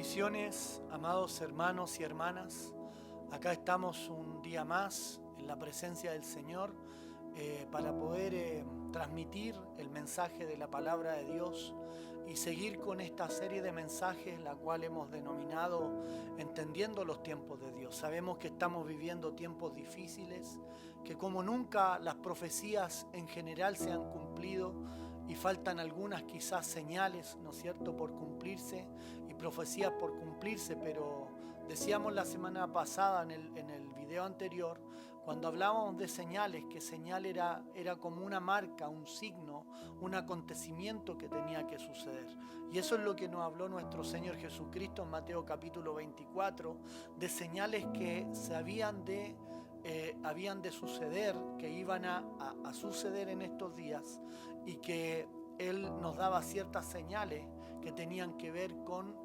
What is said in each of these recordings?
Bendiciones, amados hermanos y hermanas. Acá estamos un día más en la presencia del Señor para poder transmitir el mensaje de la palabra de Dios y seguir con esta serie de mensajes, la cual hemos denominado Entendiendo los tiempos de Dios. Sabemos que estamos viviendo tiempos difíciles, que como nunca las profecías en general se han cumplido y faltan algunas quizás señales, ¿no es cierto?, por cumplirse y profecías por cumplirse, pero decíamos la semana pasada en el video anterior, cuando hablábamos de señales, que señal era como una marca, un signo, un acontecimiento que tenía que suceder. Y eso es lo que nos habló nuestro Señor Jesucristo en Mateo capítulo 24, de señales que se habían de suceder, que iban a suceder en estos días, y que Él nos daba ciertas señales que tenían que ver con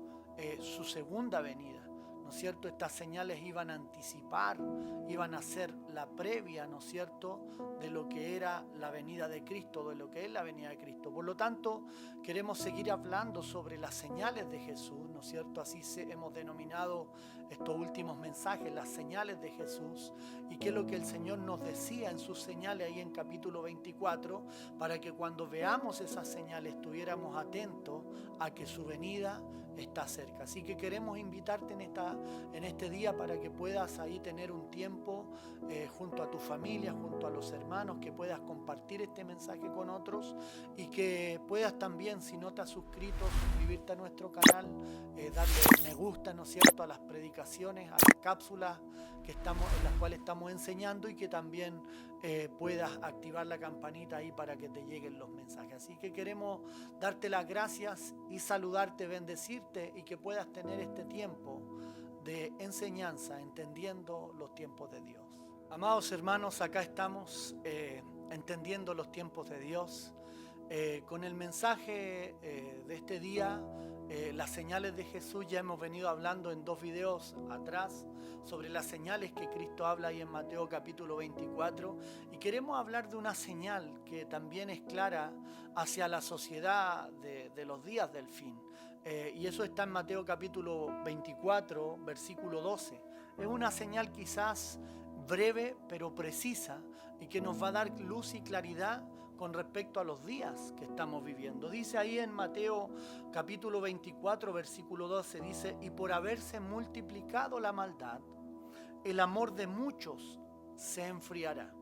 su segunda venida. ¿No es cierto? Estas señales iban a anticipar, iban a ser la previa, ¿no es cierto?, de lo que era la venida de Cristo, de lo que es la venida de Cristo. Por lo tanto, queremos seguir hablando sobre las señales de Jesús, ¿no es cierto? Así hemos denominado estos últimos mensajes, las señales de Jesús, y qué es lo que el Señor nos decía en sus señales ahí en capítulo 24, para que cuando veamos esas señales estuviéramos atentos a que su venida está cerca. Así que queremos invitarte en este día para que puedas ahí tener un tiempo junto a tu familia, junto a los hermanos, que puedas compartir este mensaje con otros y que puedas también, si no te has suscrito, suscribirte a nuestro canal, darle me gusta, ¿no es cierto?, a las predicaciones, a las cápsulas en las cuales estamos enseñando, y que también puedas activar la campanita ahí para que te lleguen los mensajes. Así que queremos darte las gracias y saludarte, bendecirte, y que puedas tener este tiempo de enseñanza, entendiendo los tiempos de Dios. Amados hermanos, acá estamos entendiendo los tiempos de Dios, con el mensaje de este día, las señales de Jesús. Ya hemos venido hablando en 2 videos atrás sobre las señales que Cristo habla ahí en Mateo capítulo 24, y queremos hablar de una señal que también es clara hacia la sociedad de los días del fin. Y eso está en Mateo capítulo 24, versículo 12. Es una señal quizás breve pero precisa, y que nos va a dar luz y claridad con respecto a los días que estamos viviendo. Dice ahí en Mateo capítulo 24, versículo 12, dice: y por haberse multiplicado la maldad, el amor de muchos se enfriará.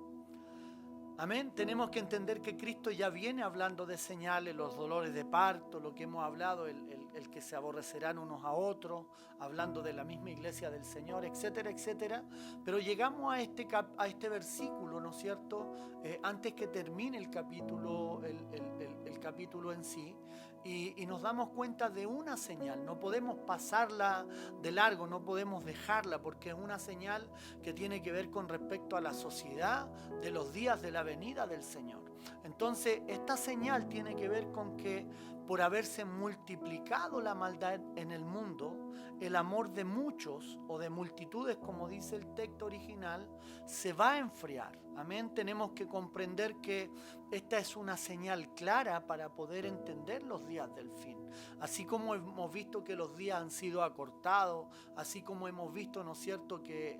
Amén. Tenemos que entender que Cristo ya viene hablando de señales, los dolores de parto, lo que hemos hablado, el que se aborrecerán unos a otros, hablando de la misma iglesia del Señor, etcétera, etcétera. Pero llegamos a este versículo, ¿no es cierto?, antes que termine el capítulo, el capítulo en sí, y nos damos cuenta de una señal. No podemos pasarla de largo, no podemos dejarla, porque es una señal que tiene que ver con respecto a la sociedad de los días de la venida del Señor. Entonces, esta señal tiene que ver con que por haberse multiplicado la maldad en el mundo, el amor de muchos o de multitudes, como dice el texto original, se va a enfriar. Amén. Tenemos que comprender que esta es una señal clara para poder entender los días del fin. Así como hemos visto que los días han sido acortados, así como hemos visto, ¿no es cierto?, que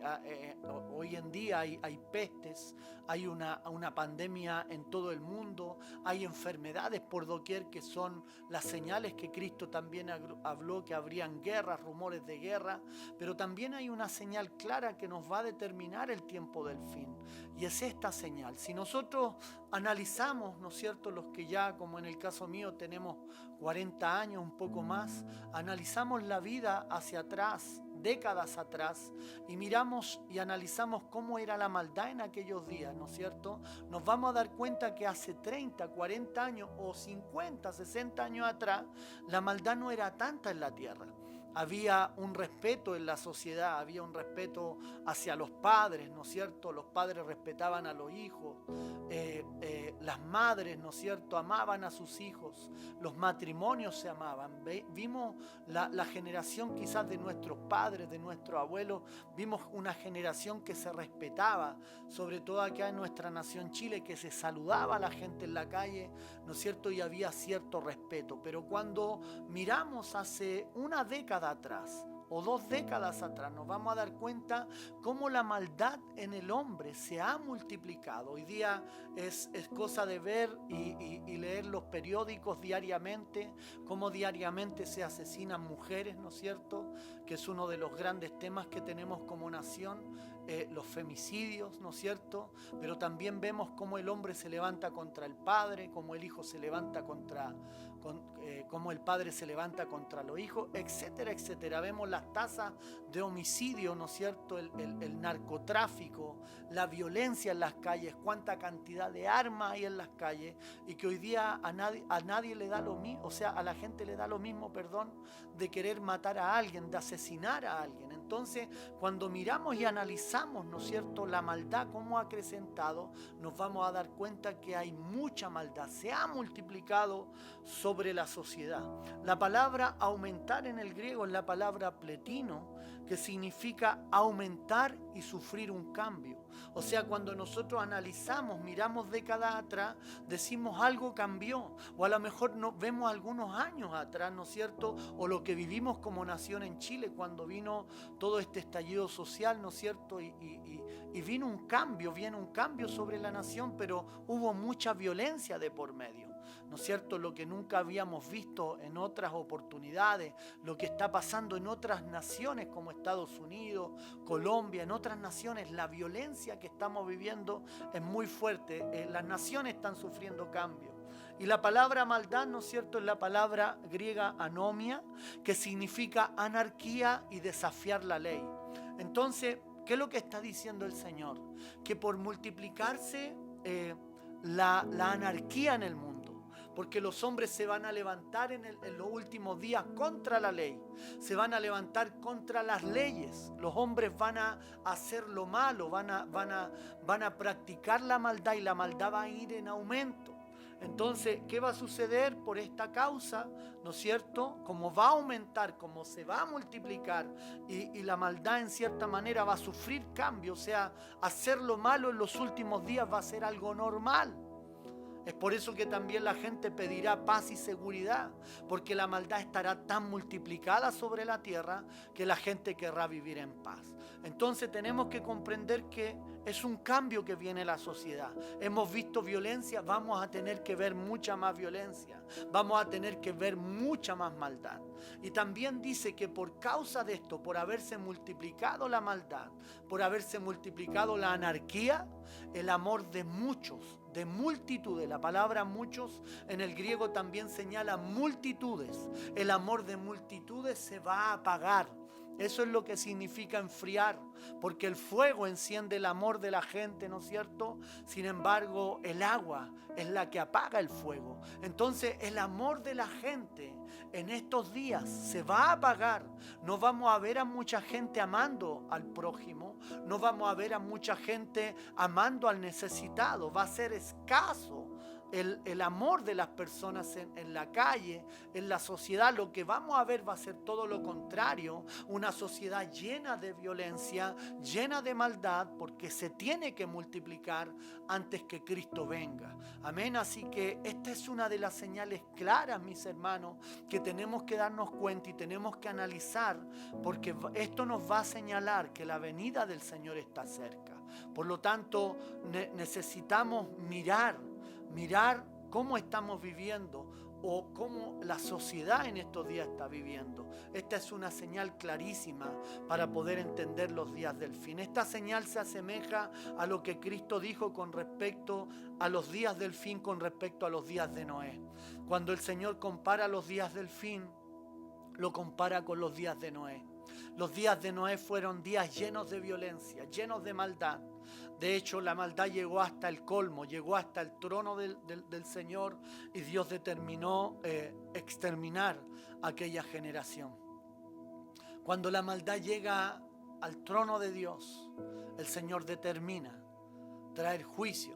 hoy en día hay pestes, hay una pandemia en todo el mundo, hay enfermedades por doquier que son las señales que Cristo también habló, que habrían guerras, rumores de guerra, pero también hay una señal clara que nos va a determinar el tiempo del fin, y es esta señal. Si nosotros analizamos, ¿no es cierto?, los que ya, como en el caso mío, tenemos 40 años, un poco más, analizamos la vida hacia atrás, décadas atrás, y miramos y analizamos cómo era la maldad en aquellos días, ¿no es cierto?, nos vamos a dar cuenta que hace 30, 40 años o 50, 60 años atrás, la maldad no era tanta en la tierra. Había un respeto en la sociedad, había un respeto hacia los padres, ¿no es cierto? Los padres respetaban a los hijos, las madres, ¿no es cierto?, amaban a sus hijos, los matrimonios se amaban. Vimos la generación quizás de nuestros padres, de nuestros abuelos, vimos una generación que se respetaba, sobre todo acá en nuestra nación Chile, que se saludaba a la gente en la calle, ¿no es cierto?, y había cierto respeto. Pero cuando miramos hace una década atrás, o 2 décadas atrás, nos vamos a dar cuenta cómo la maldad en el hombre se ha multiplicado. Hoy día es cosa de ver y leer los periódicos diariamente, cómo diariamente se asesinan mujeres, ¿no es cierto?, que es uno de los grandes temas que tenemos como nación, los femicidios, ¿no es cierto?, pero también vemos cómo el hombre se levanta contra el padre, cómo el hijo se levanta cómo el padre se levanta contra los hijos, etcétera, etcétera. Vemos las tasas de homicidio, ¿no es cierto?, el narcotráfico, la violencia en las calles, cuánta cantidad de armas hay en las calles, y que hoy día a nadie le da lo mismo, o sea, a la gente le da lo mismo, de querer matar a alguien, de asesinar a alguien. Entonces, cuando miramos y analizamos, ¿no es cierto?, la maldad, cómo ha acrecentado, nos vamos a dar cuenta que hay mucha maldad, se ha multiplicado sobre la sociedad. La palabra aumentar en el griego es la palabra pletino, que significa aumentar y sufrir un cambio. O sea, cuando nosotros analizamos, miramos décadas atrás, decimos algo cambió, o a lo mejor nos vemos algunos años atrás, ¿no es cierto?, o lo que vivimos como nación en Chile cuando vino todo este estallido social, ¿no es cierto?, y viene un cambio sobre la nación, pero hubo mucha violencia de por medio, ¿no es cierto?, lo que nunca habíamos visto en otras oportunidades, lo que está pasando en otras naciones como Estados Unidos, Colombia, en otras naciones, la violencia que estamos viviendo es muy fuerte, las naciones están sufriendo cambios. Y la palabra maldad, ¿no es cierto?, es la palabra griega anomia, que significa anarquía y desafiar la ley. Entonces, ¿qué es lo que está diciendo el Señor? Que por multiplicarse la anarquía en el mundo, porque los hombres se van a levantar en los últimos días contra la ley, se van a levantar contra las leyes, los hombres van a hacer lo malo, van a practicar la maldad, y la maldad va a ir en aumento. Entonces, ¿qué va a suceder por esta causa? ¿No es cierto? Como va a aumentar, como se va a multiplicar, y la maldad en cierta manera va a sufrir cambio, o sea, hacer lo malo en los últimos días va a ser algo normal. Es por eso que también la gente pedirá paz y seguridad, porque la maldad estará tan multiplicada sobre la tierra que la gente querrá vivir en paz. Entonces tenemos que comprender que es un cambio que viene en la sociedad. Hemos visto violencia, vamos a tener que ver mucha más violencia, vamos a tener que ver mucha más maldad. Y también dice que por causa de esto, por haberse multiplicado la maldad, por haberse multiplicado la anarquía, el amor de muchos, de multitudes, la palabra muchos en el griego también señala multitudes, el amor de multitudes se va a apagar. Eso es lo que significa enfriar, porque el fuego enciende el amor de la gente, ¿no es cierto? Sin embargo, el agua es la que apaga el fuego. Entonces, el amor de la gente en estos días se va a apagar. No vamos a ver a mucha gente amando al prójimo, no vamos a ver a mucha gente amando al necesitado. Va a ser escaso el amor de las personas en la calle, en la sociedad. Lo que vamos a ver va a ser todo lo contrario, una sociedad llena de violencia, llena de maldad, porque se tiene que multiplicar antes que Cristo venga. Amén. Así que esta es una de las señales claras, mis hermanos, que tenemos que darnos cuenta y tenemos que analizar, porque esto nos va a señalar que la venida del Señor está cerca. Por lo tanto, necesitamos mirar cómo estamos viviendo, o cómo la sociedad en estos días está viviendo. Esta es una señal clarísima para poder entender los días del fin. Esta señal se asemeja a lo que Cristo dijo con respecto a los días del fin, con respecto a los días de Noé. Cuando el Señor compara los días del fin, lo compara con los días de Noé. Los días de Noé fueron días llenos de violencia, llenos de maldad. De hecho, la maldad llegó hasta el colmo, llegó hasta el trono del Señor, y Dios determinó exterminar aquella generación. Cuando la maldad llega al trono de Dios, el Señor determina traer juicio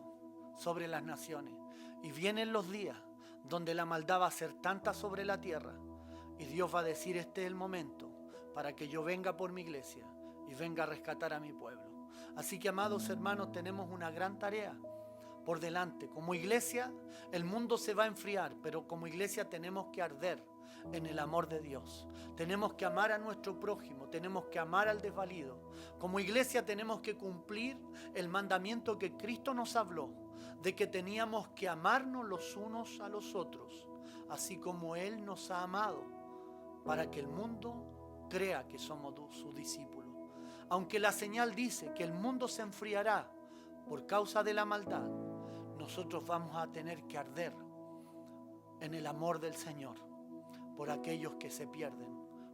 sobre las naciones. Y vienen los días donde la maldad va a ser tanta sobre la tierra y Dios va a decir: este es el momento para que yo venga por mi iglesia y venga a rescatar a mi pueblo. Así que, amados hermanos, tenemos una gran tarea por delante. Como iglesia, el mundo se va a enfriar, pero como iglesia tenemos que arder en el amor de Dios. Tenemos que amar a nuestro prójimo, tenemos que amar al desvalido. Como iglesia tenemos que cumplir el mandamiento que Cristo nos habló, de que teníamos que amarnos los unos a los otros, así como Él nos ha amado, para que el mundo crea que somos sus discípulos. Aunque la señal dice que el mundo se enfriará por causa de la maldad, nosotros vamos a tener que arder en el amor del Señor por aquellos que se pierden,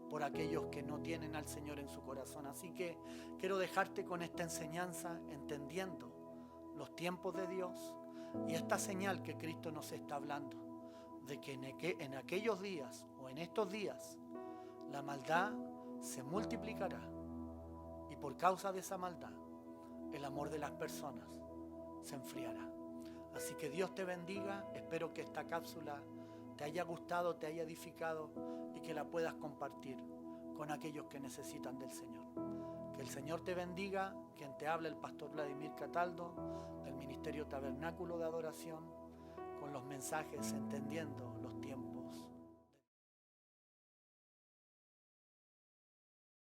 por aquellos que no tienen al Señor en su corazón. Así que quiero dejarte con esta enseñanza, entendiendo los tiempos de Dios y esta señal que Cristo nos está hablando, de que en aquellos días o en estos días la maldad se multiplicará, y por causa de esa maldad el amor de las personas se enfriará. Así que Dios te bendiga. Espero que esta cápsula te haya gustado, te haya edificado y que la puedas compartir con aquellos que necesitan del Señor. Que el Señor te bendiga. Quien te habla, el pastor Vladimir Cataldo, del Ministerio Tabernáculo de Adoración, con los mensajes Entendiendo